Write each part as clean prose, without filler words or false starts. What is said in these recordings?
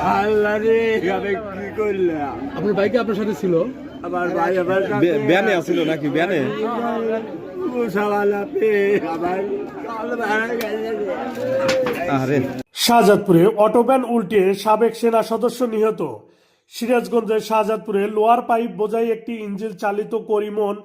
আল্লাহ রে, আমি কি করলাম? আপনার বাইকে আপনার সাথে ছিল? আমার ভাই আমার ব্যানে আসছিল নাকি ব্যানে? আরে শাহজাদপুরে অটোব্যান উল্টে সাবেক সেনা সদস্য নিহত। সিরাজগঞ্জের শাহজাদপুরে লোয়ার পাইপ বোঝাই একটি ইঞ্জিন চালিত করিমন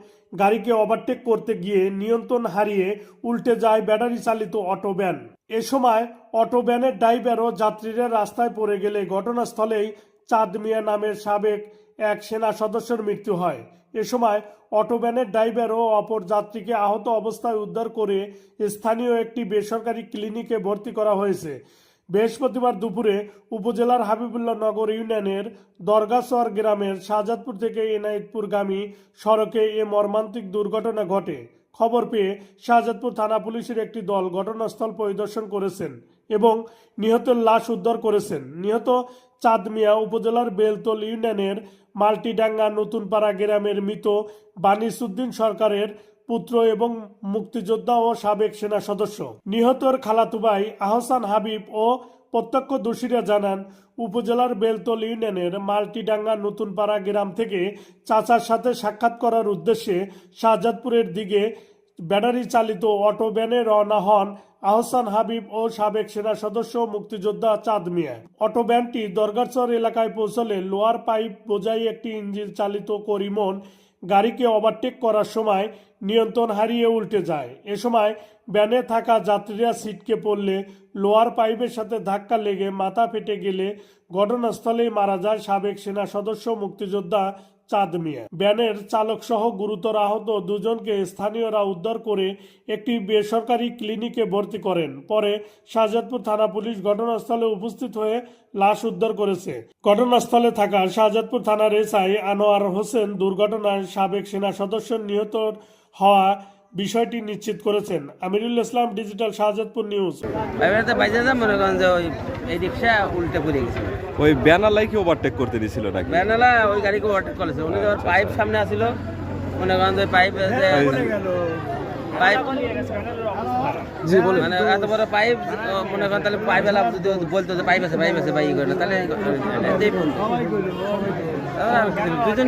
গাড়িকে ওভারটেক করতে গিয়ে নিয়ন্ত্রণ হারিয়ে উল্টে যায় ব্যাটারি চালিত অটোব্যান। এ সময় অটোব্যানের ড্রাইভার ও যাত্রীরা রাস্তায় পড়ে গেলে ঘটনাস্থলেই চাঁদ মিয়া নামের সাবেক এক সেনা সদস্যের মৃত্যু হয়। এ সময় অটোব্যানের ড্রাইভার ও অপর যাত্রীকে আহত অবস্থায় উদ্ধার করে স্থানীয় একটি বেসরকারি ক্লিনিকে ভর্তি করা হয়েছে। বৃহস্পতিবার দুপুরে উপজেলার হাবিবুল্লাহ নগর ইউনিয়নের দরগাচর গ্রামের শাহজাদপুর থেকে এনায়েতপুরগামী সড়কে এ মর্মান্তিক দুর্ঘটনা ঘটে। খবর পেয়ে শাহজাদপুর থানা পুলিশের একটি দল ঘটনাস্থল পরিদর্শন করেছেন এবং নিহতের লাশ উদ্ধার করেছেন। নিহত চাঁদ মিয়া উপজেলার বেলতল ইউনিয়নের মাল্টিডাঙ্গা নতুনপাড়া গ্রামের মৃত বানিসুদ্দিন সরকারের পুত্র এবং মুক্তিযোদ্ধা ও সাবেক সেনা সদস্য। নিহতর খালাতো ভাই আহসান হাবিব ও প্রত্যক্ষদর্শীরা জানান, উপজেলার বেলতল ইউনিয়নের মাল্টিডাঙ্গা নতুনপাড়া গ্রাম থেকে চাচার সাথে সাক্ষাৎ করার উদ্দেশ্যে শাহজাদপুরের দিকে ব্যাটারি চালিত অটো ভ্যানে রওনা হন আহসান হাবিব ও সাবেক সেনা সদস্য মুক্তিযোদ্ধা চাঁদ মিয়া। অটো ভ্যানটি দরগারচর এলাকায় পৌঁছলে লোয়ার পাইপ বোঝাই একটি ইঞ্জিন চালিত করিমন গাড়িকে ওভারটেক করার সময় নিয়ন্ত্রণ হারিয়ে উল্টে যায়। এ সময় ভ্যানে থাকা যাত্রীরা ছিটকে পড়লে লোয়ার পাইপের সাথে ধাক্কা লেগে মাথা ফেটে গেলে ঘটনাস্থলেই মারা যায় সাবেক সেনা সদস্য মুক্তিযোদ্ধা চাঁদ মিয়া। ভ্যানের চালক সহ গুরুতর আহত দুজনকে স্থানীয়রা উদ্ধার করে একটি বেসরকারি ক্লিনিকে ভর্তি করেন। পরে শাহজাদপুর থানা পুলিশ ঘটনাস্থলে উপস্থিত হয়ে লাশ উদ্ধার করেছে। ঘটনাস্থলে থাকা শাহজাদপুর থানার এসআই আনোয়ার হোসেন দুর্ঘটনায় সাবেক সেনা সদস্য নিহত হওয়া বিষয়টি নিশ্চিত করেছেন। Amirul Islam, digital Shahzadpur news. মনে করেন যে ওই এই রিক্সা উল্টে পড়ে গেছিল, ওই ব্যানালাই কি ওভারটেক করতে দিছিল নাকি? ব্যানালা ওই গাড়িকে ওভারটেক করেছে। উনি যখন পাইপ সামনে আসছিল, মনে করেন যে পাইপ মানে এত বড় পাইপ, মনে করেন তাহলে পাইপ এলা যদি বলতো যে পাইপ আছে পাইপ আছে পাইপ করে না, তাহলে দুজনে